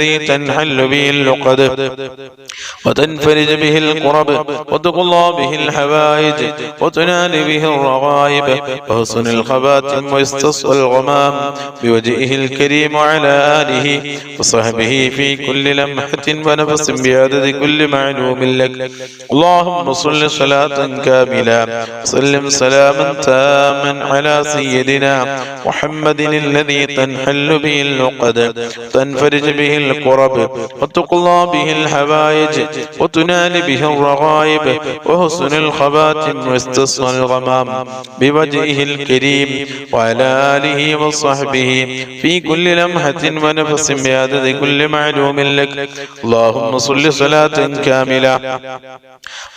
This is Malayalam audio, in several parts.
الذي تنحل به اللقد وتنفرج به الكرب وتقضى به الحوائج وتنال به الرغائب وحسن الخواتم ويستصفى الغمام بوجهه الكريم وعلى آله وصحبه في كل لمحة ونفس بعدد كل معلوم لك. اللهم صل صلاة كاملة وسلم سلاما تاما على سيدنا محمد الذي تنحل به اللقد تنفرج به الكرب وتقضى به الحوائج وتنال به الرغائب وحسن الخواتم ويستصفى الغمام بوجهه الكريم وعلى آله وصحبه في كل لمحة ونفس بعدد كل معلوم لك. اللهم صل صلاة كاملة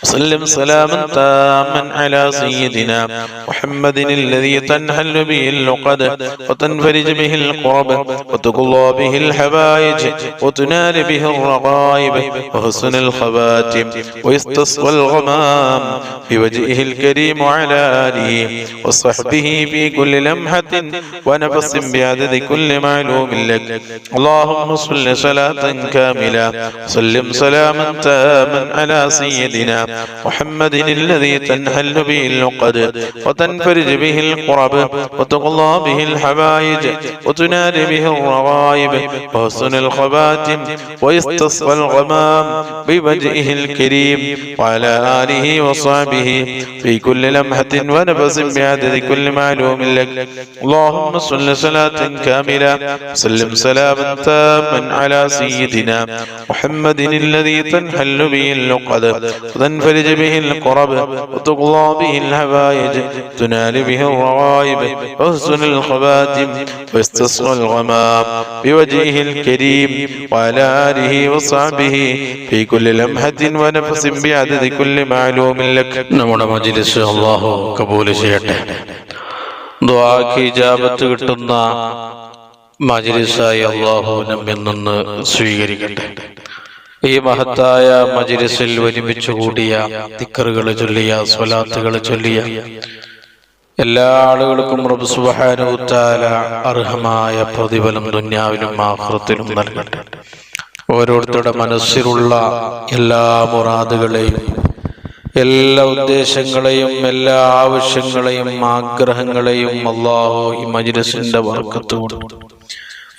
وسلم سلاما تاما على سيدنا محمد الذي تنحل به اللقد وتنفرج به الكرب وتقضى به الحوائج وتنال به الرغائب وحسن الخواتم ويستصفى الغمام بوجهه الكريم وعلى آله وصحبه في كل لمحة ونفس بعدد كل معلوم لك. اللهم صل صلاة كاملة وسلم سلاما تاما على سيدنا محمد الذي تنحل به اللقد وتنفرج به الكرب وتقضى به الحوائج وتنال به الرغائب وحسن الخواتم ويستصفى الغمام بوجهه الكريم وعلى آله وصحبه في كل لمحة ونفس بعدد كل معلوم لك. اللهم صل صلاة كاملة وسلم سلاما تاما على سيدنا محمد الذي تنحل به اللقد وتنفرج به الكرب وتقضى به الحوائج تنال به الرغائب وحسن الخواتم ويستصفى الغمام بوجهه الكريم وعلى آله وصحبه في كل لمحة ونفس بعدد كل معلوم لك. നമ്മുടെ മജ്‌ലിസ് അല്ലാഹു കബൂൽ ചെയ്യട്ടെ. ദുആക്ക് ഇജാബത്ത് കിട്ടുന്ന മജ്‌ലിസായി അല്ലാഹു നമ്മിൽ നിന്ന് സ്വീകരിക്കട്ടെ. ഈ മഹത്തായ മജ്‌ലിസിൽ ഒരുമിച്ച് കൂടിയ ദിക്റുകൾ ചൊല്ലിയ സ്വലാത്തുകൾ ചൊല്ലിയ എല്ലാ ആളുകൾക്കും റബ്ബ് സുബ്ഹാനഹു വ തആല അർഹമായ പ്രതിഫലം ദുനിയാവിലും ആഖിറത്തിലും നൽകട്ടെ. ഓരോരുത്തരുടെ മനസ്സിലുള്ള എല്ലാ മുറാദുകളെയും എല്ലാ ഉദ്ദേശങ്ങളെയും എല്ലാ ആവശ്യങ്ങളെയും ആഗ്രഹങ്ങളെയും അല്ലാഹു ഈ മജ്‌ലിസിന്റെ ബർക്കത്ത് കൊണ്ട്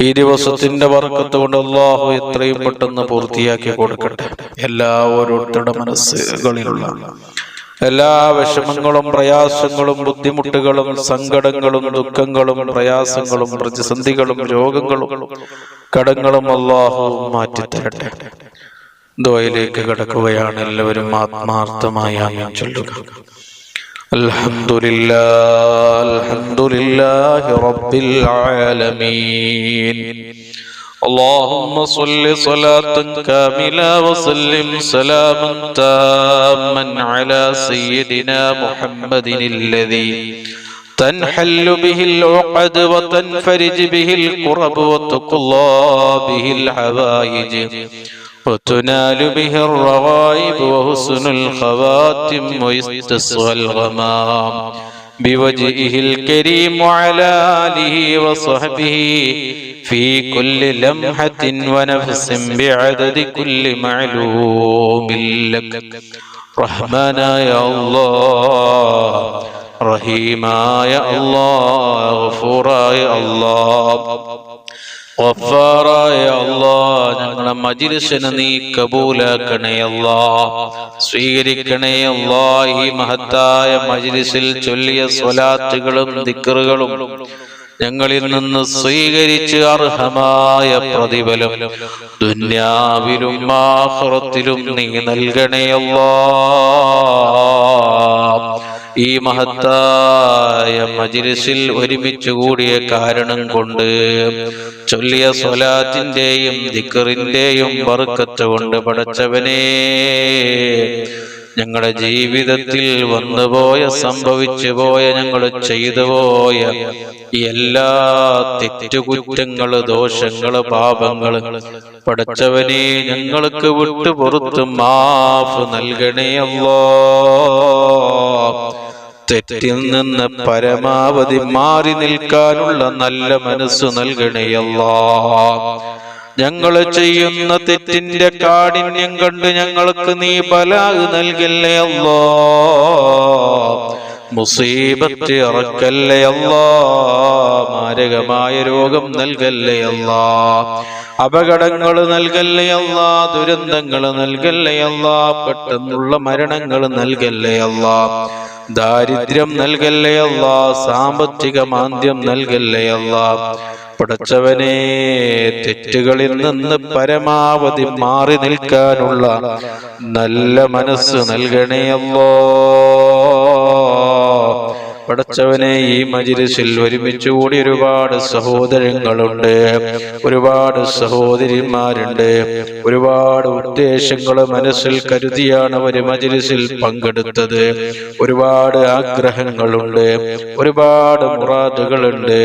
ഈ ദിവസത്തിന്റെ ബർക്കത്ത് കൊണ്ട് അല്ലാഹു എത്രയും പെട്ടെന്ന് പൂർത്തിയാക്കി കൊടുക്കട്ടെ. എല്ലാ ഓരോരുത്തരുടെ മനസ്സുകളിലുള്ള എല്ലാ വിഷമങ്ങളും പ്രയാസങ്ങളും ബുദ്ധിമുട്ടുകളും സങ്കടങ്ങളും ദുഃഖങ്ങളും പ്രയാസങ്ങളും പ്രതിസന്ധികളും രോഗങ്ങളും കടങ്ങളും അല്ലാഹു മാറ്റിത്തരട്ടെ. ദുആയിലേക്ക് കടക്കുകയാണ്. എല്ലാവരും ആത്മാർത്ഥമായി ആമീൻ ചൊല്ലുക. അൽഹംദുലില്ലാഹ് അൽഹംദുലില്ലാഹി റബ്ബിൽ ആലമീൻ. اللهم صل صلاة كاملة وسلم سلاما تاما على سيدنا محمد الذي تنحل به العقد وتنفرج به الكرب وتقضى به الحوائج وتنال به الرغائب وحسن الخواتم ويستصفى الغمام بوجهه الكريم وعلى آله وصحبه في كل لمحة ونفس بعدد كل معلوم لك. رحمنا يا الله رحيما يا الله غفورا يا الله ഗഫാറായ അല്ലാഹ്, ഞങ്ങളുടെ മജ്‌ലിസിനെ നീ കബൂലാക്കണേ അല്ലാഹ്, സ്വീകരിക്കണേ അല്ലാഹ്. ഈ മഹത്തായ മജ്‌ലിസിൽ ചൊല്ലിയ സ്വലാത്തുകളും ദിക്റുകളും ഞങ്ങളിൽ നിന്ന് സ്വീകരിച്ച് അർഹമായ പ്രതിഫലം ദുനിയാവിലും ആഖിറത്തിലും നീ നൽകണേ അല്ലാഹ്. ഈ മഹത്തായ മജ്‌ലിസിൽ ഒരുമിച്ച് കൂടിയ കാരണം കൊണ്ട് ചൊല്ലിയ സ്വലാത്തിന്റെയും ദിക്റിന്റെയും ബർക്കത്ത് കൊണ്ട് പടച്ചവനേ, ഞങ്ങളുടെ ജീവിതത്തിൽ വന്നുപോയ സംഭവിച്ചു പോയ ഞങ്ങൾ ചെയ്തു പോയ എല്ലാ തെറ്റുകുറ്റങ്ങള് ദോഷങ്ങള് പാപങ്ങള് പടച്ചവനെ ഞങ്ങൾക്ക് വിട്ടു പുറത്ത് മാഫ് നൽകണേ അല്ലാഹ്. തെറ്റിൽ നിന്ന് പരമാവധി മാറി നിൽക്കാനുള്ള നല്ല മനസ്സ് നൽകണേ അല്ലാഹ്. ഞങ്ങൾ ചെയ്യുന്ന തെറ്റിന്റെ കാഠിന്യം കണ്ട് ഞങ്ങൾക്ക് നീ ബലാഗ് നൽകല്ലേ അല്ലാ. മുസീബത്ത് ഇറക്കല്ലേ അല്ലാ. മാരകമായ രോഗം നൽകല്ലേ അല്ലാ. അപകടങ്ങൾ നൽകല്ലേ അല്ലാ. ദുരന്തങ്ങൾ നൽകല്ലേ അല്ലാ. പെട്ടെന്നുള്ള മരണങ്ങൾ നൽകല്ലേ അല്ലാ. ദാരിദ്ര്യം നൽകല്ലേ അല്ലാ. സാമ്പത്തിക മാന്ദ്യം നൽകല്ലേ അല്ലാ. പടച്ചവനെ, തെറ്റുകളിൽ നിന്ന് പരമാവധി മാറി നിൽക്കാനുള്ള നല്ല മനസ്സ് നൽകണേ അല്ലാ. പടച്ചവനെ, ഈ മജ്‌ലിസിൽ ഒരുമിച്ച് കൂടി ഒരുപാട് സഹോദരങ്ങളുണ്ട്, ഒരുപാട് സഹോദരിമാരുണ്ട്. ഒരുപാട് ഉദ്ദേശങ്ങൾ മനസ്സിൽ കരുതിയാണ് ഒരു മജ്‌ലിസിൽ പങ്കെടുത്തത്. ഒരുപാട് ആഗ്രഹങ്ങളുണ്ട്, ഒരുപാട് മുറാദുകളുണ്ട്,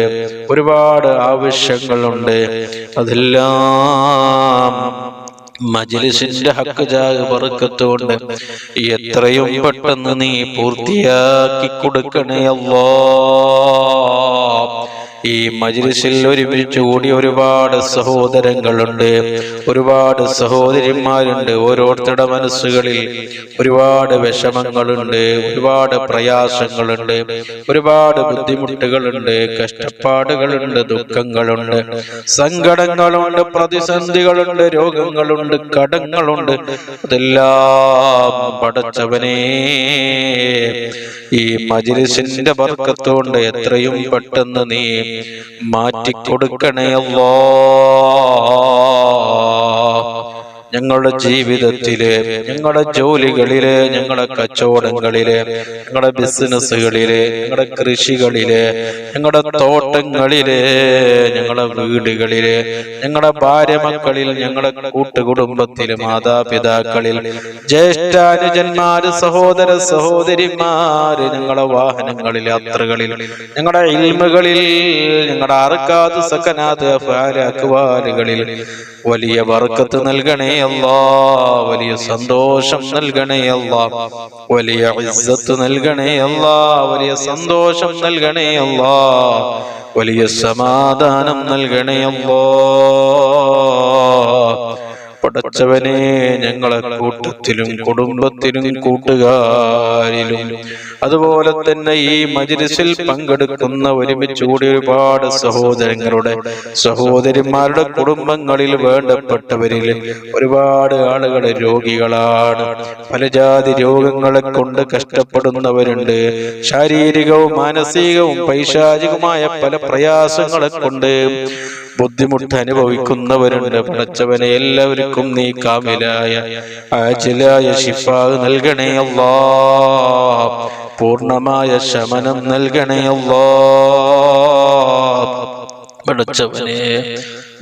ഒരുപാട് ആവശ്യങ്ങളുണ്ട്. അതെല്ലാം മജ്‌ലിസിന്റെ ഹക്ക് ജാഹ് ബർക്കത്ത് കൊണ്ട് എത്രയും പെട്ടെന്ന് നീ പൂർത്തിയാക്കി കൊടുക്കണേ അല്ലാ. ഈ മജ്‌ലിസിൽ ഒരുമിച്ച് കൂടി ഒരുപാട് സഹോദരങ്ങളുണ്ട്, ഒരുപാട് സഹോദരിമാരുണ്ട്. ഓരോരുത്തരുടെ മനസ്സുകളിൽ ഒരുപാട് വിഷമങ്ങളുണ്ട്, ഒരുപാട് പ്രയാസങ്ങളുണ്ട്, ഒരുപാട് ബുദ്ധിമുട്ടുകളുണ്ട്, കഷ്ടപ്പാടുകളുണ്ട്, ദുഃഖങ്ങളുണ്ട്, സങ്കടങ്ങളുണ്ട്, പ്രതിസന്ധികളുണ്ട്, രോഗങ്ങളുണ്ട്, കടങ്ങളുണ്ട്. അതെല്ലാം പടച്ചവനേ, ഈ മജ്‌ലിസിന്റെ ബർക്കത്ത് കൊണ്ട് എത്രയും പെട്ടെന്ന് നീ മാറ്റിക്കൊടുക്കണേ അല്ലാ. ഞങ്ങളുടെ ജീവിതത്തില്, ഞങ്ങളുടെ ജോലികളില്, ഞങ്ങളുടെ കച്ചവടങ്ങളില്, ഞങ്ങളുടെ ബിസിനസ്സുകളില്, ഞങ്ങളുടെ കൃഷികളില്, ഞങ്ങളുടെ തോട്ടങ്ങളില്, ഞങ്ങളുടെ വീടുകളില്, ഞങ്ങളുടെ ഭാര്യ മക്കളിൽ, ഞങ്ങളുടെ കൂട്ടുകുടുംബത്തില്, മാതാപിതാക്കളിൽ, ജ്യേഷ്ഠാനുജന്മാര്, സഹോദര സഹോദരിമാര്, ഞങ്ങളുടെ വാഹനങ്ങളിൽ, യാത്രകളിൽ, ഞങ്ങളുടെ ഇൽമുകളിൽ, ഞങ്ങളുടെ അർക്കാത്ത് സക്കനാത്ത് അക്വാലുകളിൽ വലിയ ബർക്കത്ത് നൽകണേ അല്ലാ. വലിയ സന്തോഷം നൽകണേ അല്ലാ. വലിയ ഇസ്സത്ത് നൽകണേ അല്ലാ. വലിയ സന്തോഷം നൽകണേ അല്ലാ. വലിയ സമാധാനം നൽകണേ അല്ലാ. പടച്ചവനെ, ഞങ്ങളെ കൂട്ടത്തിലും കുടുംബത്തിലും കൂട്ടുകാരിലും അതുപോലെ തന്നെ ഈ മജ്‌ലിസിൽ പങ്കെടുക്കുന്ന ഒരുമിച്ച് കൂടി ഒരുപാട് സഹോദരങ്ങളുടെ സഹോദരിമാരുടെ കുടുംബങ്ങളിൽ വേണ്ടപ്പെട്ടവരിൽ ഒരുപാട് ആളുകൾ രോഗികളാണ്. പല ജാതി രോഗങ്ങളെ കൊണ്ട് കഷ്ടപ്പെടുന്നവരുണ്ട്. ശാരീരികവും മാനസികവും പൈശാചികവുമായ പല പ്രയാസങ്ങളെ കൊണ്ട് ബുദ്ധിമുട്ട് അനുഭവിക്കുന്നവരുണ്ട്. പടച്ചവനെ, എല്ലാവർക്കും നീ കാമിലായ ആജിലായ ശിഫാ നൽകണേ അല്ലാ. പൂർണ്ണമായ ശമനം നൽകണേ അല്ലാ. പടച്ചവനെ,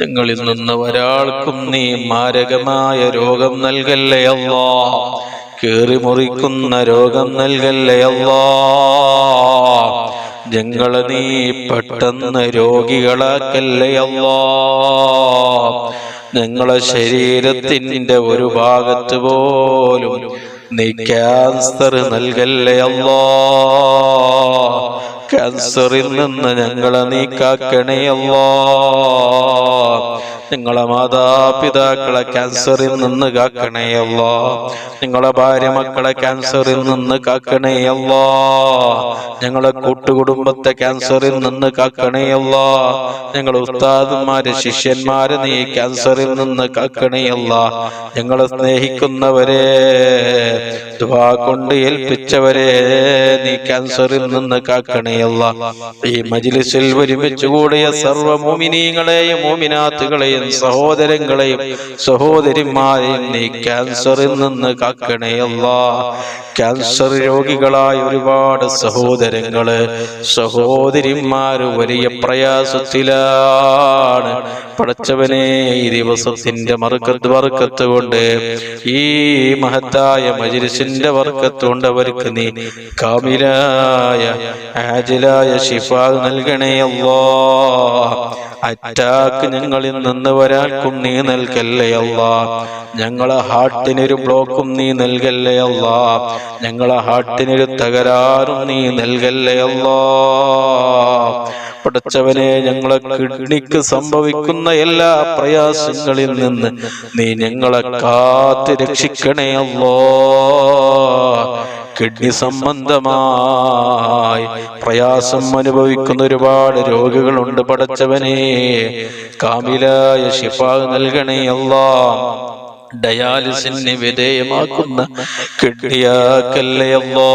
ഞങ്ങളിൽ നിന്ന് ഒരാൾക്കും നീ മാരകമായ രോഗം നൽകല്ലേ അല്ലാ. കേറി മുറിക്കുന്ന രോഗം നൽകല്ലേ അല്ലാ. ഞങ്ങളെ നീ പെട്ടെന്ന് രോഗികളാക്കല്ലേ അല്ലാ. ഞങ്ങളെ ശരീരത്തിന്റെ ഒരു ഭാഗത്ത് പോലും നീ ക്യാൻസർ നൽകല്ലേ അല്ലാ. ക്യാൻസറിൽ നിന്ന് ഞങ്ങളെ നീ കാക്കണേ അല്ലാ. ഞങ്ങളെ മാതാപിതാക്കളെ ക്യാൻസറിൽ നിന്ന് കാക്കണേ അല്ലാ. ഞങ്ങളെ ഭാര്യ മക്കളെ ക്യാൻസറിൽ നിന്ന് കാക്കണേ അല്ലാ. ഞങ്ങളെ കൂട്ടുകുടുംബത്തെ ക്യാൻസറിൽ നിന്ന് കാക്കണേ അല്ലാ. ഞങ്ങളെ ഉസ്താദന്മാര് ശിഷ്യന്മാര് നീ ക്യാൻസറിൽ നിന്ന് കാക്കണേ അല്ലാ. ഞങ്ങളെ സ്നേഹിക്കുന്നവരെ, ദുആ കൊണ്ട് ഏൽപ്പിച്ചവരെ നീ ക്യാൻസറിൽ നിന്ന് കാക്കണേ അല്ലാ. ഈ മജ്‌ലിസിൽ ഒരുമിച്ച് കൂടിയ സർവ്വ മുഅ്മിനീങ്ങളെയും മുഅ്മിനാത്തുകളെയും സഹോദരങ്ങളെയും സഹോദരിമാരെയും നീ ക്യാൻസറിൽ നിന്ന് കാക്കണേ അല്ലാ. ക്യാൻസർ രോഗികളായ ഒരുപാട് സഹോദരങ്ങള് സഹോദരിമാര് വലിയ പ്രയാസത്തിലാണ്. പടച്ചവനെ, ഈ ദിവസത്തിന്റെ ബർക്കത്ത് കൊണ്ട്, ഈ മഹത്തായ മജ്‌ലിസിന്റെ ബർക്കത്ത് കൊണ്ട് അവർക്ക് നീ കാമിലായ ആജിലായ ശിഫാ നൽകണേ അല്ലാ. അറ്റാക്ക് ഞങ്ങളിൽ നിന്ന് ഒരാൾക്കും നീ നൽകല്ലേ അല്ലാ. ഞങ്ങളെ ഹാർട്ടിനൊരു ബ്ലോക്കും നീ നൽകല്ലേ അല്ലാ. ഞങ്ങളെ ഹാർട്ടിനൊരു തകരാറും നീ നൽകല്ലേ അല്ലാ. പടച്ചവനെ ഞങ്ങളെ കിഡ്നിക്ക് സംഭവിക്കുന്ന എല്ലാ പ്രയാസങ്ങളിൽ നിന്ന് നീ ഞങ്ങളെ കാത്ത് രക്ഷിക്കണേ അല്ലാഹ്. കിഡ്നി സംബന്ധമായി പ്രയാസം അനുഭവിക്കുന്ന ഒരുപാട് രോഗികളുണ്ട് പടച്ചവനെ, കാമിലായ ശിഫാ നൽകണേ അല്ലാഹ്. ഡയാലിസിന് വിധേയമാക്കുന്ന കിഡ്നിയാക്കല്ലേ അല്ലാഹ്.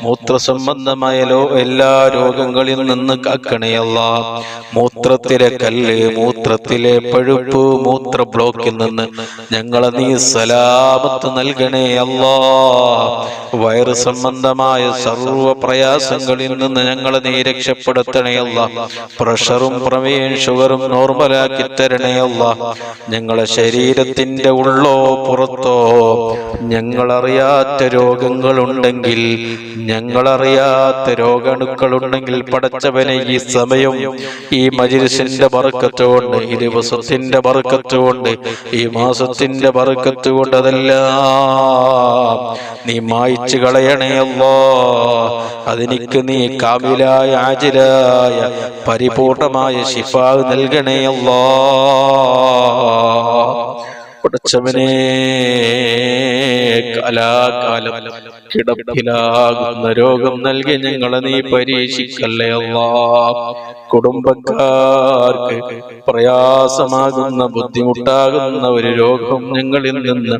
മൂത്ര സംബന്ധമായ എല്ലാ രോഗങ്ങളിൽ നിന്ന് കാക്കണേ അല്ലാഹ്. മൂത്രത്തിലെ കല്ല്, മൂത്രത്തിലെ പഴുപ്പ്, മൂത്ര ബ്ലോക്കിൽ നിന്ന് ഞങ്ങളെ നീ സലാമത്ത് നൽകണേ അല്ലാഹ്. വയറ് സംബന്ധമായ സർവ്വ പ്രയാസങ്ങളിൽ നിന്ന് ഞങ്ങളെ നീ രക്ഷപ്പെടുത്തണേ അല്ലാഹ്. പ്രഷറും പ്രമേയം ഷുഗറും നോർമലാക്കി തരണേ അല്ലാഹ്. ഞങ്ങളെ ശരീരത്തിന്റെ ഉള്ളോ പുറത്തോ ഞങ്ങളറിയാത്ത രോഗങ്ങളുണ്ടെങ്കിൽ, ഞങ്ങളറിയാത്ത രോഗാണുക്കളുണ്ടെങ്കിൽ പടച്ചവനെ ഈ സമയം ഈ മജ്‌ലിസിന്റെ ബർക്കത്ത് കൊണ്ട്, ഈ ദിവസത്തിന്റെ ബർക്കത്ത് കൊണ്ട്, ഈ മാസത്തിന്റെ ബർക്കത്ത് കൊണ്ട് അതെല്ലാം നീ മായ്ച്ചു കളയണേ അല്ലാഹ്. അതെനിക്ക് നീ കാമിലായ ആജിലായ പരിപൂർണമായ ശിഫാ നൽകണേ അല്ലാഹ്. പടച്ചവനെ കാലാകാലം കിടപ്പിലാകുന്ന രോഗം നൽകി ഞങ്ങളെ നീ പരീക്ഷിക്കല്ലേ അല്ലാഹ്. കുടുംബക്കാർക്ക് പ്രയാസമാകുന്ന, ബുദ്ധിമുട്ടാകുന്ന ഒരു രോഗം ഞങ്ങളിൽ നിന്ന്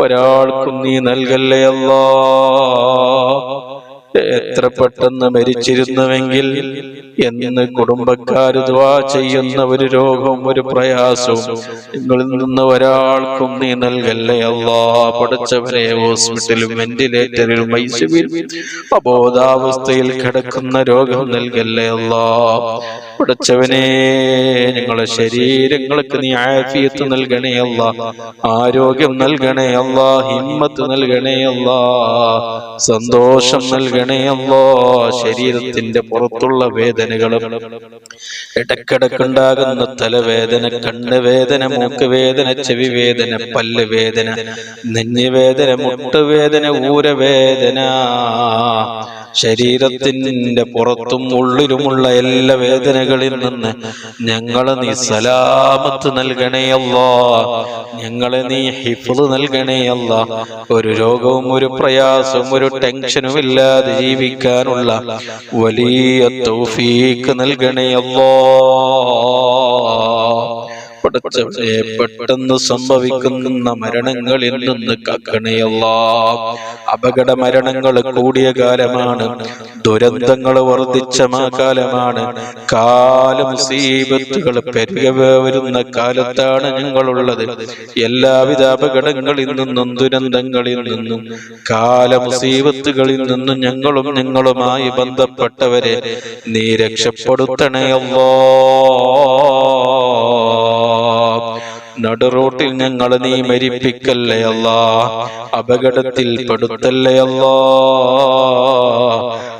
ഒരാൾക്കും നീ നൽകല്ലേ അല്ലാഹ്. എത്ര പെട്ടെന്ന് മരിച്ചിരുന്നുവെങ്കിൽ എന്ന് കുടുംബക്കാര് ദുആ ചെയ്യുന്ന ഒരു രോഗവും ഒരു പ്രയാസവും നിങ്ങളിൽ നിന്ന് ഒരാൾക്കും നീ നൽകല്ലേ അല്ലാഹ്. പടച്ചവനെ ഹോസ്പിറ്റലും വെന്റിലേറ്ററിലും ഐസിയുവിലും അബോധാവസ്ഥയിൽ കിടക്കുന്ന രോഗം നൽകല്ലേ അല്ലാഹ്. പടച്ചവനെ ഞങ്ങളെ ശരീരങ്ങൾക്ക് നീ ആഫിയത്ത് നൽകണേ അല്ലാഹ്. ആരോഗ്യം നൽകണേ അല്ലാഹ്. ഹിമ്മത്ത് നൽകണേ അല്ലാഹ്. സന്തോഷം നൽകണേ അല്ലാഹ്. ശരീരത്തിന്റെ പുറത്തുള്ള വേദനകളും, ഇടക്കിടക്കുണ്ടാകുന്ന തലവേദന, കണ്ണുവേദന, മൂക്കുവേദന, ചെവി വേദന, പല്ല് വേദന, നെഞ്ഞുവേദന, മുട്ടുവേദന, ഊരവേദന, ശരീരത്തിന്റെ പുറത്തും ഉള്ളിലുമുള്ള എല്ലാ വേദനകളിൽ നിന്ന് ഞങ്ങളെ നീ സലാമത്ത് നൽകണേ അല്ലാഹ്. ഞങ്ങളെ നീ ഹിഫ്ള് നൽകണേ അല്ലാഹ്. ഒരു രോഗവും ഒരു പ്രയാസവും ഒരു ടെൻഷനും ഇല്ലാതെ ജീവിക്കാനുള്ള വലിയ തൗഫീഖ് നൽകണേ അല്ലാഹ്. പെട്ടെന്ന് സംഭവിക്കുന്ന മരണങ്ങളിൽ നിന്ന് കാക്കണേ അല്ലാഹ്. അപകട മരണങ്ങൾ കൂടിയ കാലമാണ്, ദുരന്തങ്ങൾ വർദ്ധിച്ച കാലമാണ്, മുസീബത്തുകൾ പെരുകി വരുന്ന കാലത്താണ് ഞങ്ങളുള്ളത്. എല്ലാവിധ അപകടങ്ങളിൽ നിന്നും ദുരന്തങ്ങളിൽ നിന്നും മുസീബത്തുകളിൽ നിന്നും ഞങ്ങളും ഞങ്ങളുമായി ബന്ധപ്പെട്ടവരെ നീ രക്ഷപ്പെടുത്തണേ അല്ലാഹ്. നടുറോട്ടിൽ ഞങ്ങളെ നീ മരിപ്പിക്കല്ലേ അല്ലാഹ്. അപകടത്തിൽ പെടുത്തല്ലേ അല്ലാഹ്.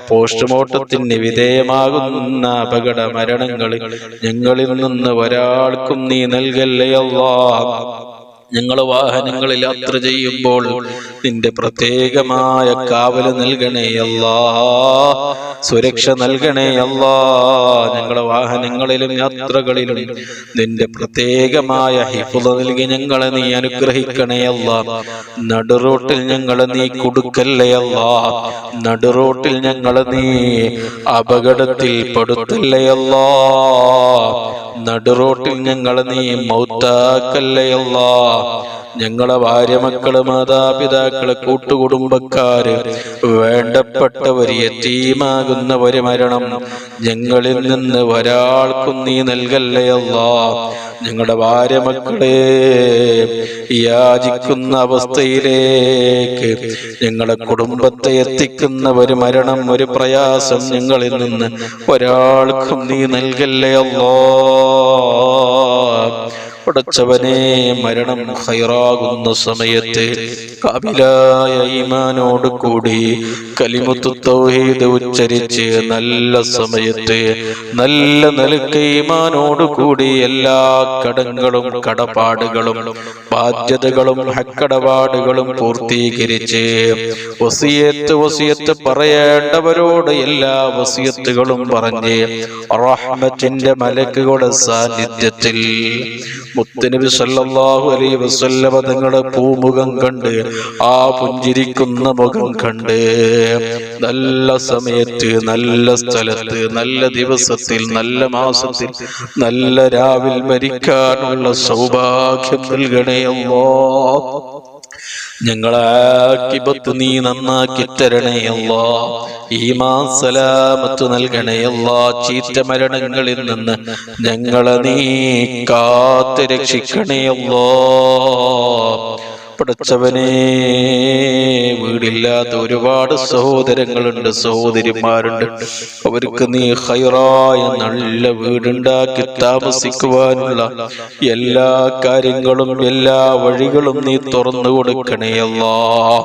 പോസ്റ്റ്മോർട്ടത്തിന് വിധേയമാകുന്ന അപകട മരണങ്ങൾ ഞങ്ങളിൽ നിന്ന് ഒരാൾക്കും നീ നൽകല്ലേ അല്ലാഹ്. ഞങ്ങൾ വാഹനങ്ങളിൽ യാത്ര ചെയ്യുമ്പോൾ നിന്റെ പ്രത്യേകമായ കാവല് നൽകണേ അല്ലാഹ്. സുരക്ഷ നൽകണേ അല്ലാഹ്. ഞങ്ങളെ വാഹനങ്ങളിലും യാത്രകളിലും നിന്റെ പ്രത്യേകമായ ഹിഫ്ള് നൽകി ഞങ്ങളെ നീ അനുഗ്രഹിക്കണേ അല്ലാഹ്. നടുറോട്ടിൽ ഞങ്ങളെ നീ കുടുക്കല്ലേ അല്ലാഹ്. നടുറോട്ടിൽ ഞങ്ങളെ നീ അപകടത്തിൽ പെടുത്തല്ലേ അല്ലാഹ്. നടുറോട്ടിൽ ഞങ്ങളെ നീ മൗത്താക്കല്ലേ അല്ലാഹ്. ഞങ്ങളെ ഭാര്യ, മക്കള്, മാതാപിതാക്കള്, കൂട്ടുകുടുംബക്കാര്, വേണ്ടപ്പെട്ടവർ, യതീമാകുന്ന ഒരു മരണം ഞങ്ങളിൽ നിന്ന് ഒരാൾക്കും നീ നൽകല്ലേ അല്ലാഹ്. ഞങ്ങളുടെ ഭാര്യ മക്കളെ യാചിക്കുന്ന അവസ്ഥയിലേക്ക് ഞങ്ങളുടെ കുടുംബത്തെ എത്തിക്കുന്ന ഒരു മരണം, ഒരു പ്രയാസം ഞങ്ങളിൽ നിന്ന് ഒരാൾക്കും നീ നൽകല്ലേ അല്ലാഹ്. പടച്ചവനെ മരണം ഖൈറാകുന്ന സമയത്ത് കാബിലായ ഈമാനോട് കൂടി കലിമത്തു തൗഹീദ് ഉച്ചരിച്ച് നല്ല സമയത്ത് നല്ല നിലക്ക് ഈമാനോട് കൂടി എല്ലാ കടങ്ങളും കടപ്പാടുകളും ബാധ്യതകളും ഹക്കടപാടുകളും പൂർത്തീകരിച്ച് വസിയത്ത് പറയേണ്ടവരോട് എല്ലാ വസിയത്തുകളും പറഞ്ഞ് റഹ്മത്തിന്റെ മലക്കുകളുടെ സാന്നിധ്യത്തിൽ മുത്തുനബി സല്ലല്ലാഹു അലൈഹി വസല്ലമ തങ്ങളുടെ പൂമുഖം കണ്ട് ആ പുഞ്ചിരിക്കുന്ന മുഖം കണ്ട് നല്ല സമയത്ത് നല്ല സ്ഥലത്ത് നല്ല ദിവസത്തിൽ നല്ല മാസത്തിൽ നല്ല രാവിൽ മരിക്കാനുള്ള സൗഭാഗ്യം നൽകണേ അല്ലാഹ്. ഞങ്ങളെ ആഖിബത്ത് നീ നന്നാക്കി തരണേ അല്ലാഹ്. ഈമാൻ സലാമത്ത് നൽകണേ അല്ലാഹ്. ചീത്ത മരണങ്ങളിൽ നിന്ന് ഞങ്ങളെ നീ കാത്ത് രക്ഷിക്കണേ അല്ലാഹ്. പടച്ചവനെ വീടില്ലാത്ത ഒരുപാട് സഹോദരങ്ങളുണ്ട്, സഹോദരിമാരുണ്ട്. അവർക്ക് നീ ഖൈറായ നല്ല വീടുണ്ടാക്കി താമസിക്കുവാനുള്ള എല്ലാ കാര്യങ്ങളും എല്ലാ വഴികളും നീ തുറന്നു കൊടുക്കണേ അല്ലാഹ്.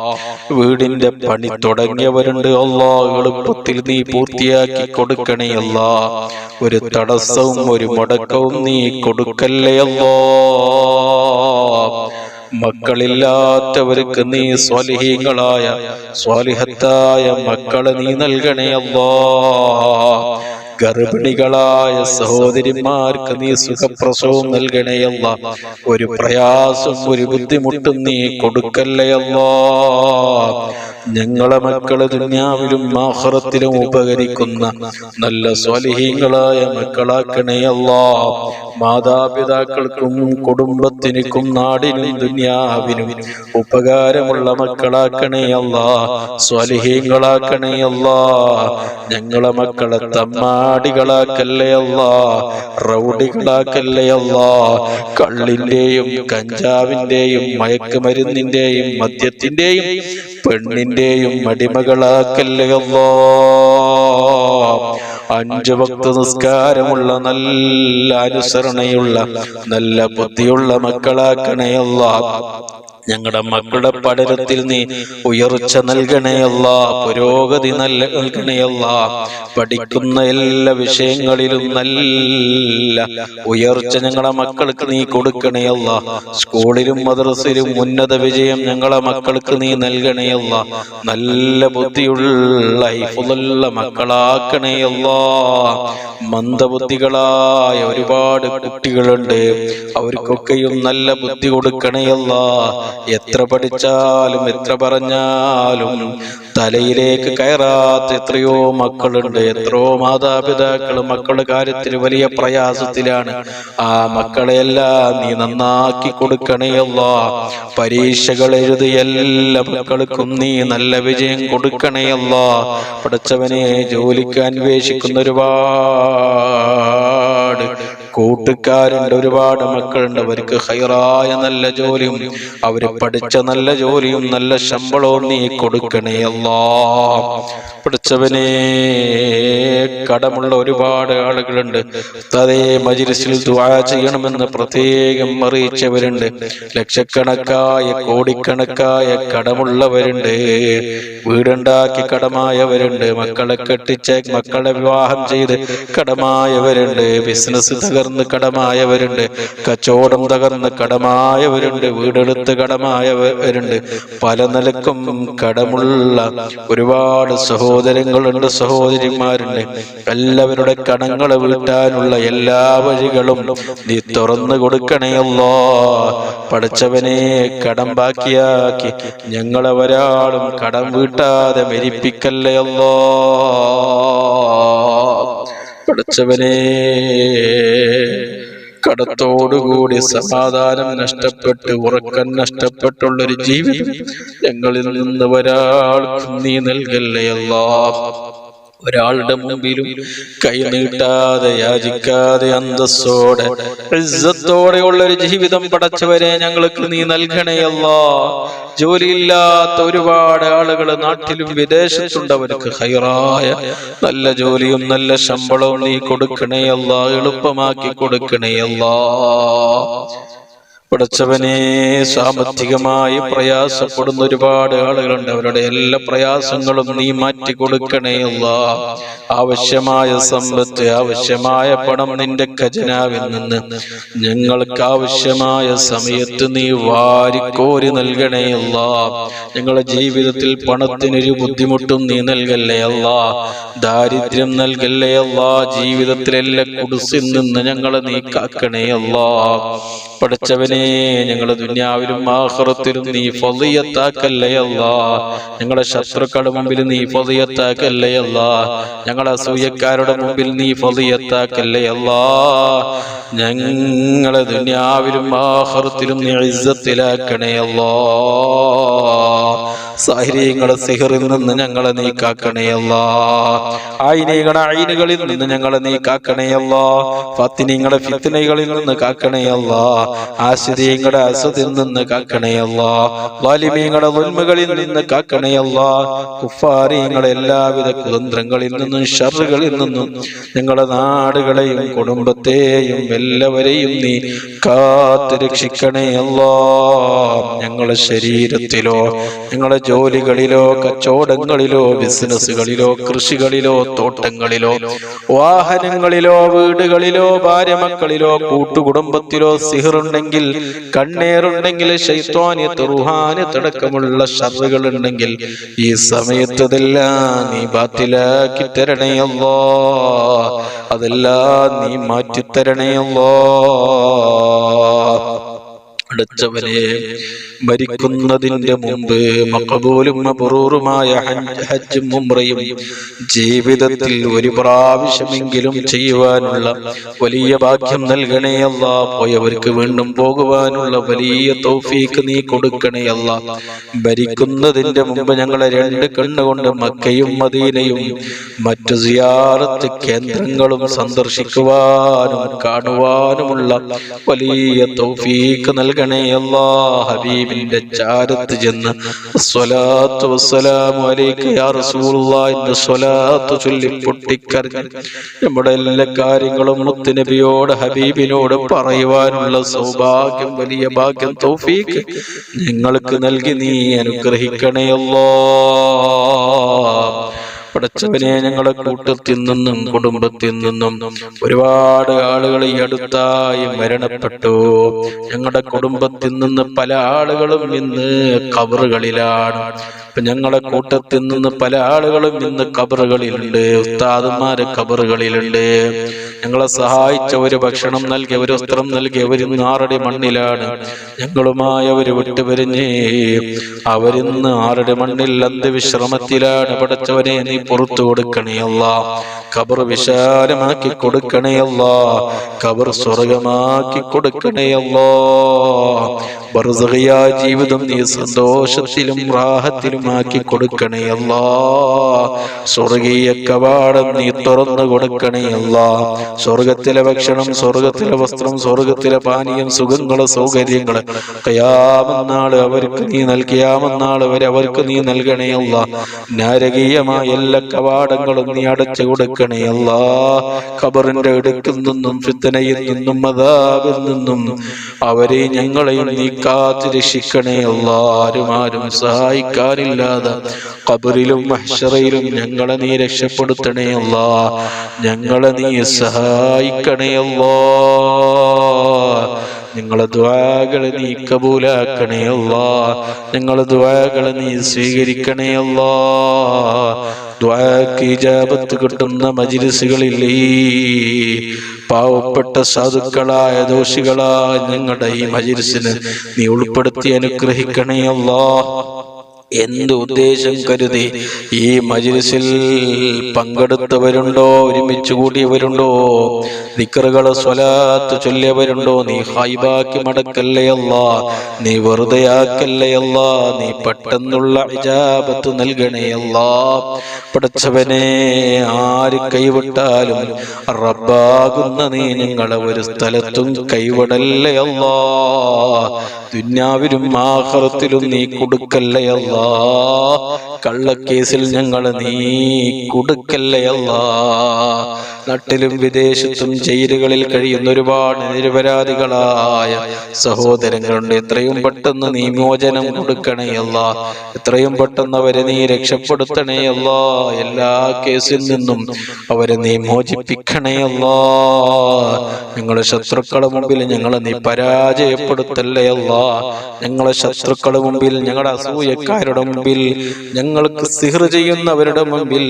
വീടിന്റെ പണി തുടങ്ങിയവരുണ്ട് അല്ലാഹ്, എളുപ്പത്തിൽ നീ പൂർത്തിയാക്കി കൊടുക്കണേ അല്ലാഹ്. ഒരു തടസ്സവും ഒരു മുടക്കവും നീ കൊടുക്കല്ലേ അല്ലാഹ്. മക്കളില്ലാത്തവർക്ക് നീ സ്വാലിഹീങ്ങളായ സ്വാലിഹത്തായ മക്കളെ നീ നൽകണേ അല്ലാഹ്. ഗർഭിണികളായ സഹോദരിമാർക്ക് നീ സുഖപ്രസവം നൽകണേ അല്ലാഹ്. ഒരു പ്രയാസം ഒരു ബുദ്ധിമുട്ടും നീ കൊടുക്കല്ലേ അല്ലാഹ്. ഞങ്ങളെ മക്കളെ ദുനിയാവിലും ആഖിറത്തിലും ഉപകരിക്കുന്ന നല്ല സ്വാലിഹീങ്ങളായ മക്കളാക്കണേ അല്ലാഹ്. മാതാപിതാക്കൾക്കും കുടുംബത്തിനും നാടിനും ദുനിയാവിനും ഉപകാരമുള്ള മക്കളാക്കണേ അല്ലാഹ്. സ്വാലിഹീങ്ങളാക്കണേ അല്ലാഹ്. ഞങ്ങളെ മക്കളെ തമ്മാടികളാക്കല്ലേ അല്ലാഹ്, റൗഡികളാക്കല്ലേ അല്ലാഹ്. കള്ളിന്റെയും കഞ്ചാവിന്റെയും മയക്കുമരുന്നിന്റെയും മദ്യത്തിന്റെയും പെണ്ണിന്റെയും അടിമകളാക്കല്ലേ അല്ലാഹ്. 5 വക്ത് നിസ്കാരമുള്ള നല്ല അനുസരണയുള്ള നല്ല ബുദ്ധിയുള്ള മക്കളാക്കണേ അല്ലാഹ്. ഞങ്ങളുടെ മക്കളുടെ പഠനത്തിൽ നീ ഉയർച്ച നൽകണേ അല്ലാഹ്. പുരോഗതി നൽകണേ അല്ലാഹ്. പഠിക്കുന്ന എല്ലാ വിഷയങ്ങളിലും നല്ല ഉയർച്ച ഞങ്ങളുടെ മക്കൾക്ക് നീ കൊടുക്കണേ അല്ലാഹ്. സ്കൂളിലും മദ്രസയിലും ഉന്നത വിജയം ഞങ്ങളുടെ മക്കൾക്ക് നീ നൽകണേ അല്ലാഹ്. നല്ല ബുദ്ധിയുള്ള ഹിഫ്ളുള്ള മക്കളാക്കണേ അല്ലാഹ്. മന്ദബുദ്ധികളായ ഒരുപാട് കുട്ടികളുണ്ട്, അവർക്കൊക്കെയും നല്ല ബുദ്ധി കൊടുക്കണേ അല്ലാഹ്. എത്ര പഠിച്ചാലും എത്ര പറഞ്ഞാലും തലയിലേക്ക് കയറാത്ത എത്രയോ മക്കളുണ്ട്. എത്രയോ മാതാപിതാക്കൾ മക്കളുടെ കാര്യത്തിൽ വലിയ പ്രയാസത്തിലാണ്. ആ മക്കളെയെല്ലാം നീ നന്നാക്കി കൊടുക്കണേ അല്ലാഹ്. പരീക്ഷകൾ എഴുതി എല്ലാ മക്കൾക്കും നീ നല്ല വിജയം കൊടുക്കണേ അല്ലാഹ്. പഠിച്ചവനെ ജോലിക്ക് അന്വേഷിക്കുന്ന ഒരുപാട് കൂട്ടുകാരുണ്ട്, ഒരുപാട് മക്കളുണ്ട്. അവർക്ക് ഖൈറായ നല്ല ജോലിയും അവര് പഠിച്ച നല്ല ജോലിയും നല്ല ശമ്പളവും നീ കൊടുക്കണേ അല്ലാഹ്. പഠിച്ചവനെ കടമുള്ള ഒരുപാട് ആളുകളുണ്ട്. അതേ മജ്‌ലിസിൽ ദുആ ചെയ്യണമെന്ന് പ്രത്യേകം അറിയിച്ചവരുണ്ട്. ലക്ഷക്കണക്കായ കോടിക്കണക്കായ കടമുള്ളവരുണ്ട്. വീടുണ്ടാക്കി കടമായവരുണ്ട്. മക്കളെ കെട്ടിച്ച് മക്കളെ വിവാഹം ചെയ്ത് കടമായവരുണ്ട്. ബിസിനസ് തകർന്ന് കടമായവരുണ്ട്. കച്ചവടം തകർന്ന് കടമായവരുണ്ട്. വീടെടുത്ത് കടമായവരുണ്ട്. പല നിലക്കും കടമുള്ള ഒരുപാട് സഹോദരങ്ങളുണ്ട്, സഹോദരിമാരുണ്ട്. എല്ലാവരുടെ കടങ്ങളെ വീട്ടാനുള്ള എല്ലാ വഴികളും നീ തുറന്നു കൊടുക്കണേ അല്ലാഹ്. പഠിച്ചവനെ കടം ബാക്കിയാക്കി ഞങ്ങളെ ഒരാളും കടം വീട്ടാതെ മരിപ്പിക്കല്ലേ അല്ലാഹ്. പഠിച്ചവനെ കടത്തോടുകൂടി സമാധാനം നഷ്ടപ്പെട്ട് ഉറക്കം നഷ്ടപ്പെട്ടുള്ളൊരു ജീവിതം ഞങ്ങളിൽ നിന്ന് ഒരാൾക്കും നീ നൽകല്ലേ അല്ലാഹ്. ഒരാളുടെ മുമ്പിലും കൈ നീട്ടാതെ യാചിക്കാതെ അന്തസ്സോടെ ഇസ്സത്തോടെയുള്ള ഒരു ജീവിതം പടച്ചവരെ ഞങ്ങൾക്ക് നീ നൽകണേ അല്ലാ. ജോലിയില്ലാത്ത ഒരുപാട് ആളുകൾ നാട്ടിലും വിദേശത്തുണ്ട്. അവർക്ക് ഹൈറായ നല്ല ജോലിയും നല്ല ശമ്പളവും നീ കൊടുക്കണേ അല്ലാ, എളുപ്പമാക്കി കൊടുക്കണേ അല്ലാ. പടച്ചവനെ, സാമ്പത്തികമായി പ്രയാസപ്പെടുന്ന ഒരുപാട് ആളുകളുണ്ട്. അവരുടെ എല്ലാ പ്രയാസങ്ങളും നീ മാറ്റി കൊടുക്കണേ അല്ലാ. ആവശ്യമായ സമ്പത്ത്, ആവശ്യമായ പണം നിന്റെ ഖജനാവിൽ നിന്ന് ഞങ്ങൾക്ക് ആവശ്യമായ സമയത്ത് നീ വാരിക്കോരി നൽകണേ അല്ലാ. ഞങ്ങളുടെ ജീവിതത്തിൽ പണത്തിനൊരു ബുദ്ധിമുട്ടും നീ നൽകല്ലേ അല്ലാ. ദാരിദ്ര്യം നൽകല്ലേ അല്ലാ. ജീവിതത്തിലെല്ലാം കുടുസിൽ നിന്ന് ഞങ്ങളെ നീ കാക്കണേ അല്ലാ. പടച്ചവനെ, ഞങ്ങളുടെ ദുനിയാവിലും ആഖിറത്തിലും നീ ഫളിയത്താക്കല്ലേ അല്ലാ. ഞങ്ങളുടെ ശത്രുക്കളുടെ മുമ്പിൽ നീ ഫളിയത്താക്കല്ലേ അല്ലാ. ഞങ്ങളുടെ അസൂയക്കാരുടെ മുമ്പിൽ നീ ഫളിയത്താക്കല്ലേ അല്ലാ. ഞങ്ങളെ ദുനിയാവിലും ആഖിറത്തിലും നീ ഇസ്സത്തിലാക്കണേ അല്ലാ. സാഹിര്യങ്ങളുടെ സിഹറിൽ നിന്ന് ഞങ്ങളെ നീ കാക്കണേ അല്ലാ. ആയിനീകളുടെ ഐനുകളിൽ നിന്ന് ഞങ്ങളെ നീ കാക്കണേ അല്ലാ. ഫാത്തിനീങ്ങളുടെ ഫിത്നകളിൽ നിന്ന് കാക്കണേ അല്ലാ. ആശിദീങ്ങളുടെ അസദിൽ നിന്ന് കാക്കണേ അല്ലാ. ളാലിമീങ്ങളുടെ ദുൽമുകളിൽ നിന്ന് കാക്കണേ അല്ലാ. കുഫാരീങ്ങളുടെ എല്ലാവിധ കുതന്ത്രങ്ങളിൽ നിന്നും ശർറുകളിൽ നിന്നും ഞങ്ങളുടെ നാടുകളെയും കുടുംബത്തെയും എല്ലാവരെയും നീ കാത്ത് രക്ഷിക്കണേ അല്ലാ. ഞങ്ങളുടെ ശരീരത്തിലോ ഞങ്ങളുടെ ജോലികളിലോ കച്ചവടങ്ങളിലോ ബിസിനസ്സുകളിലോ കൃഷികളിലോ തോട്ടങ്ങളിലോ വാഹനങ്ങളിലോ വീടുകളിലോ ഭാര്യ മക്കളിലോ കൂട്ടുകുടുംബത്തിലോ സിഹറുണ്ടെങ്കിൽ, കണ്ണേറുണ്ടെങ്കിൽ, ശൈത്വാനിയത്ത് റുഹാനിയത്തടക്കമുള്ള ശർറുകൾ ഉണ്ടെങ്കിൽ ഈ സമയത്തതെല്ലാം നീ ബാത്തിലാക്കി തരണേ അല്ലാ. അതെല്ലാം നീ മാറ്റിത്തരണേ അല്ലാ. അടച്ചവനെ, മരിക്കുന്നതിന്റെ മുമ്പ് മഖബൂലും മബ്റൂറുമായ ഹജ്ജും ഉംറയും ജീവിതത്തിൽ ഒരു പ്രാവശ്യമെങ്കിലും ചെയ്യുവാനുള്ള വലിയ ഭാഗ്യം നൽകണേ അല്ലാ. പോയവർക്ക് വീണ്ടും പോകുവാനുള്ള വലിയ തൗഫീഖ് നീ കൊടുക്കണേ അല്ലാ. മരിക്കുന്നതിന്റെ മുമ്പ് ഞങ്ങളെ രണ്ട് കണ്ണുകൊണ്ട് മക്കയും മദീനയും മറ്റു സിയാറത്ത് കേന്ദ്രങ്ങളും സന്ദർശിക്കുവാനും കാണുവാനുമുള്ള വലിയ തൗഫീഖ് നൽകണേ അല്ലാ. ഹബീബിന്റെ ചാരത്ത് ചെന്ന് സ്വലാത്തു വസ്സലാമു അലൈക യാ റസൂലുള്ളാഹി എന്ന സ്വലാത്ത് ചൊല്ലി പൊട്ടിക്കരഞ്ഞ് നമ്മുടെ എല്ലാ കാര്യങ്ങളും മുത്തുനബിയോട് ഹബീബിനോട് പറയുവാനുള്ള സൗഭാഗ്യം, വലിയ ഭാഗ്യം, തൗഫീഖ് ഞങ്ങൾക്ക് നൽകി നീ അനുഗ്രഹിക്കണേ അല്ലാ. പടച്ചവനെ, ഞങ്ങളുടെ കൂട്ടത്തിൽ നിന്നും കുടുംബത്തിൽ നിന്നും ഒരുപാട് ആളുകൾ ഈ അടുത്തായി മരണപ്പെട്ടു. ഞങ്ങളുടെ കുടുംബത്തിൽ നിന്ന് പല ആളുകളും ഇന്ന് ഖബറുകളിലാണ്. ഞങ്ങളുടെ കൂട്ടത്തിൽ നിന്ന് പല ആളുകളും ഇന്ന് ഖബറുകളിലുണ്ട്. ഉസ്താദുമാര് ഖബറുകളിലുണ്ട്. ഞങ്ങളെ സഹായിച്ചവര്, ഭക്ഷണം നൽകിയവര്, വസ്ത്രം നൽകിയവര് ഇന്ന് ആറടി മണ്ണിലാണ്. ഞങ്ങളുമായി അവര് വിട്ടുപിരിഞ്ഞ് അവരിന്ന് ആറടി മണ്ണിൽ അന്ത്യവിശ്രമത്തിലാണ്. പടച്ചവനെ, നീ പുറത്തു കൊടുക്കണേ അല്ലാ. ഖബർ വിശാലമാക്കി കൊടുക്കണേ അല്ലാ. ഖബർ സ്വർഗമാക്കി കൊടുക്കണേ അല്ലാ. ബർസഖിയായ ജീവിതം നീ സന്തോഷത്തിലും റാഹത്തിലും ആക്കി കൊടുക്കണേ അല്ലാ. സ്വർഗീയ കവാടം നീ തുറന്നു കൊടുക്കണേ അല്ലാ. സ്വർഗത്തിലെ ഭക്ഷണം, സ്വർഗത്തിലെ വസ്ത്രം, സ്വർഗത്തിലെ പാനീയം, സുഖങ്ങള്, സൗകര്യങ്ങള് ഖിയാമത്ത് അവർക്ക് നീ നൽകിയാമെന്നാൾ വരെ അവർക്ക് നീ നൽകണേ അല്ലാ. നാരകീയമായ എല്ലാ കവാടങ്ങളും നീ അടച്ചു കൊടുക്കണേ അല്ലാ. ഖബറിന്റെ ഇടുക്കിൽ നിന്നും ഫിത്നയിൽ നിന്നും അദാബിൽ നിന്നും അവരെ ഞങ്ങളെയും നീ കാത്ത് രക്ഷിക്കണേ അല്ലാ. ആരും സഹായിക്കാനില്ലാതെ ഖബറിലും മഹ്ശറയിലും ഞങ്ങളെ നീ രക്ഷപ്പെടുത്തണേ അല്ലാ. ഞങ്ങളെ നീ സഹായിക്കണേ അല്ലാ. ഞങ്ങളെ ദുആകളെ നീ കബൂലാക്കണേ അല്ലാ. ഞങ്ങളെ ദുആകളെ നീ സ്വീകരിക്കണേ അല്ലാ. ദുആക്ക് ഇജാബത്ത് കിട്ടുന്ന മജ്ലിസുകളിൽ ഈ പാവപ്പെട്ട സാധുക്കളായ ദോഷികളായ ഞങ്ങളുടെ ഈ മജ്ലിസിനെ നീ ഉൾപ്പെടുത്തി അനുഗ്രഹിക്കണേ അല്ലാ. എന്ത് ഉദ്ദേശം കരുതി ഈ മജ്‌ലിസിൽ പങ്കെടുത്തവരുണ്ടോ, ഒരുമിച്ച് കൂടിയവരുണ്ടോ, ദിക്റുകൾ സ്വലാത്ത് ചൊല്ലിയവരുണ്ടോ, നീ ഹൈബാക്കി മടക്കല്ലേ അല്ലാ, നീ വെറുതെയാക്കല്ലേ അല്ലാ, നീ പെട്ടെന്നുള്ള ഇജാബത്ത് നൽകണേ അല്ലാ. പടച്ചവനെ, ആര് കൈവിട്ടാലും റബ്ബാകുന്ന നീ ഞങ്ങളെ ഒരു സ്ഥലത്തും കൈവിടല്ലേ അല്ലാ. ദുനിയാവിലും ആഖിറത്തിലും നീ കൊടുക്കല്ലേ അല്ലാ. കള്ളക്കേസിൽ ഞങ്ങളെ നീ കൊടുക്കല്ലേ അല്ലാ. നാട്ടിലും വിദേശത്തും ജയിലുകളിൽ കഴിയുന്ന ഒരുപാട് നിരപരാധികളായ സഹോദരങ്ങളുണ്ട്. എത്രയും പെട്ടെന്ന് നീ മോചനം കൊടുക്കണേ അല്ലാ. എത്രയും പെട്ടെന്ന് അവരെ നീ രക്ഷപ്പെടുത്തണേ അല്ലാ. എല്ലാ കേസിൽ നിന്നും അവരെ നീ മോചിപ്പിക്കണേ അല്ലാ. ഞങ്ങളുടെ ശത്രുക്കളുടെ മുമ്പിൽ ഞങ്ങളെ നീ പരാജയപ്പെടുത്തല്ലേ അല്ലാ. ഞങ്ങളെ ശത്രുക്കളുടെ മുമ്പിൽ, ഞങ്ങളുടെ അസൂയക്കാരുടെ മുമ്പിൽ, ഞങ്ങൾക്ക് സിഹ്ർ ചെയ്യുന്നവരുടെ മുമ്പിൽ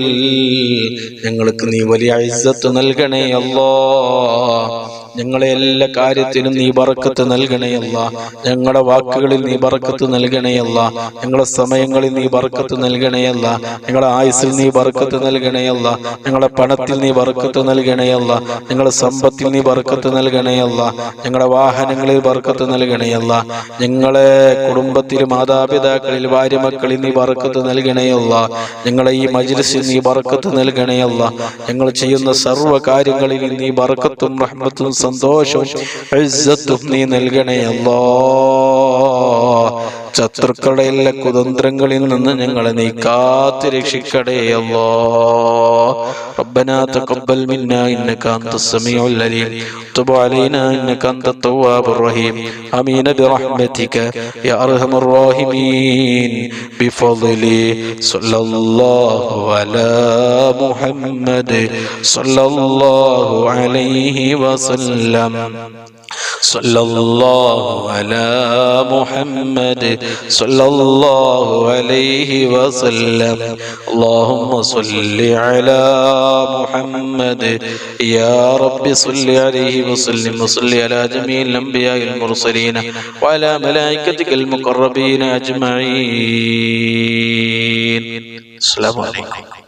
ഞങ്ങൾക്ക് നീ വലിയ ഇസ്സത്ത് നൽകണേ അല്ലാ. ഞങ്ങളെ എല്ലാ കാര്യത്തിലും നീ ബറക്കത്ത് നൽകണേ അല്ലാ. ഞങ്ങളുടെ വാക്കുകളിൽ നീ ബറക്കത്ത് നൽകണേ അല്ലാ. ഞങ്ങളുടെ സമയങ്ങളിൽ നീ ബറക്കത്ത് നൽകണേ അല്ലാ. ഞങ്ങളുടെ ആയുസ്സിൽ നീ ബറക്കത്ത് നൽകണേ അല്ലാ. ഞങ്ങളുടെ പണത്തിൽ നീ ബറക്കത്ത് നൽകണേ അല്ലാ. ഞങ്ങളുടെ സമ്പത്തിൽ നീ ബറക്കത്ത് നൽകണേ അല്ലാ. ഞങ്ങളുടെ വാഹനങ്ങളിൽ ബറക്കത്ത് നൽകണേ അല്ലാ. ഞങ്ങളെ കുടുംബത്തിൽ, മാതാപിതാക്കളിൽ, ഭാര്യ മക്കളിൽ നീ ബറക്കത്ത് നൽകണേ അല്ലാ. ഞങ്ങളെ ഈ മജ്‌ലിസിൽ നീ ബറക്കത്ത് നൽകണേ അല്ലാ. ഞങ്ങൾ ചെയ്യുന്ന സർവ്വ കാര്യങ്ങളിൽ നീ ബറക്കത്തും റഹ്മത്തും സന്തോഷവും ഇസ്സത്തും നീ നൽകണേ അല്ലാ. ശത്രുക്കളുടെ എല്ലാ കുതന്ത്രങ്ങളിൽ നിന്ന് ഞങ്ങളെ നീ കാത്ത് രക്ഷിക്കണേ അല്ലാ. ربنا تقبل منا إنك أنت السميع العليم تب علينا إنك أنت التواب الرحيم آمين برحمتك يا أرحم الراحمين بفضل صلى الله على محمد صلى الله عليه وسلم صلى الله على محمد صلى الله عليه وسلم اللهم صل على محمد يا رب صل عليه وسلم وصل على جميع الأنبياء المرسلين وعلى ملائكتك المقربين أجمعين. السلام عليكم.